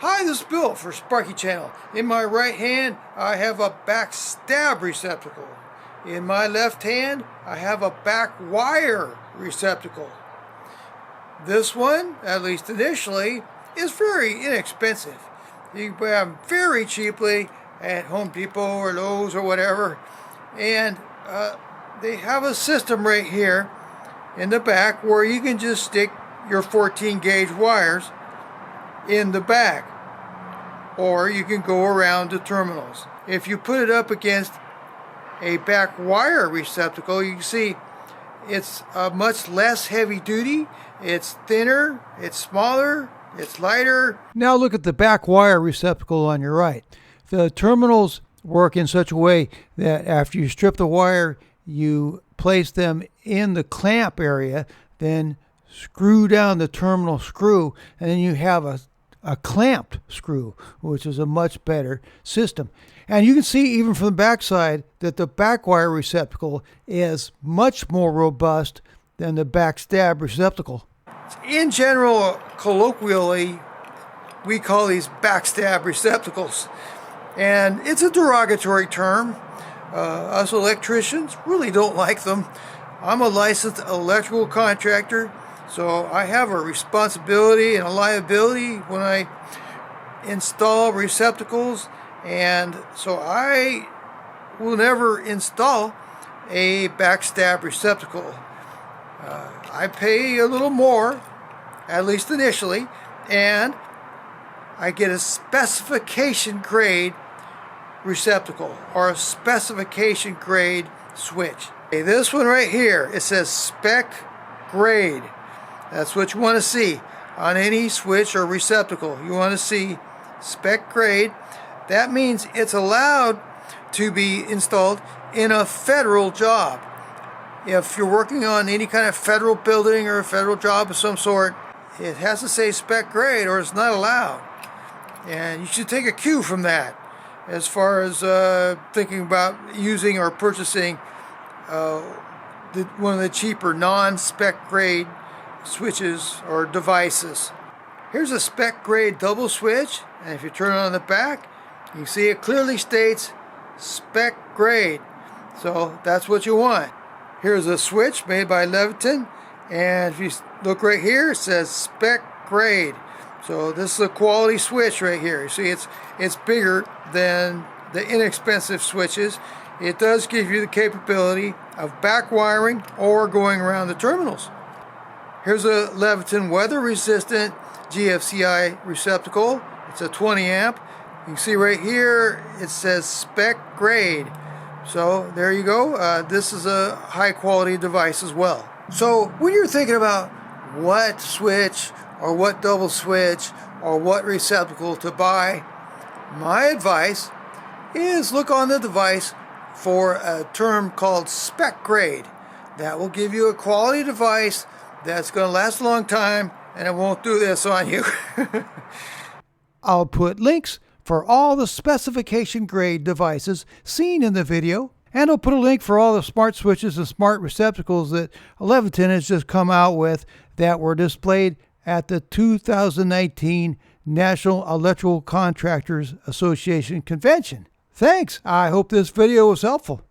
Hi, this is Bill for Sparky Channel. In my right hand, I have a backstab receptacle. In my left hand, I have a back wire receptacle. This one, at least initially, is very inexpensive. You can buy them very cheaply at Home Depot or Lowe's or whatever. And they have a system right here in the back where you can just stick your 14 gauge wires in the back, or you can go around the terminals. If you put it up against a back wire receptacle, you can see it's much less heavy duty, it's thinner, it's smaller, it's lighter. Now look at the back wire receptacle on your right. The terminals work in such a way that after you strip the wire, you place them in the clamp area, then screw down the terminal screw, and then you have a clamped screw, which is a much better system. And you can see even from the backside that the back wire receptacle is much more robust than the backstab receptacle. In general, colloquially, we call these backstab receptacles, and it's a derogatory term. Us electricians really don't like them. I'm a licensed electrical contractor, so I have a responsibility and a liability when I install receptacles, and so I will never install a backstab receptacle. I pay a little more, at least initially, and I get a specification grade receptacle or a specification grade switch. Okay, this one right here, it says Spec grade. That's what you want to see on any switch or receptacle. You want to see Spec grade. That means it's allowed to be installed in a federal job. If you're working on any kind of federal building or a federal job of some sort, it has to say Spec grade or it's not allowed. And you should take a cue from that as far as thinking about using or purchasing one of the cheaper non-spec grade switches or devices. Here's a spec grade double switch, and if you turn it on the back, you can see it clearly states spec grade. So that's what you want. Here's a switch made by Leviton, and if you look right here, it says spec grade. So this is a quality switch right here. You see it's bigger than the inexpensive switches. It does give you the capability of back wiring or going around the terminals. Here's a Leviton weather resistant GFCI receptacle. It's a 20 amp. You can see right here it says spec grade. So there you go. This is a high quality device as well. So when you're thinking about what switch or what double switch or what receptacle to buy, my advice is look on the device for a term called spec grade. That will give you a quality device that's going to last a long time, and it won't do this on you. I'll put links for all the specification grade devices seen in the video, and I'll put a link for all the smart switches and smart receptacles that Leviton has just come out with that were displayed at the 2019 National Electrical Contractors Association Convention. Thanks. I hope this video was helpful.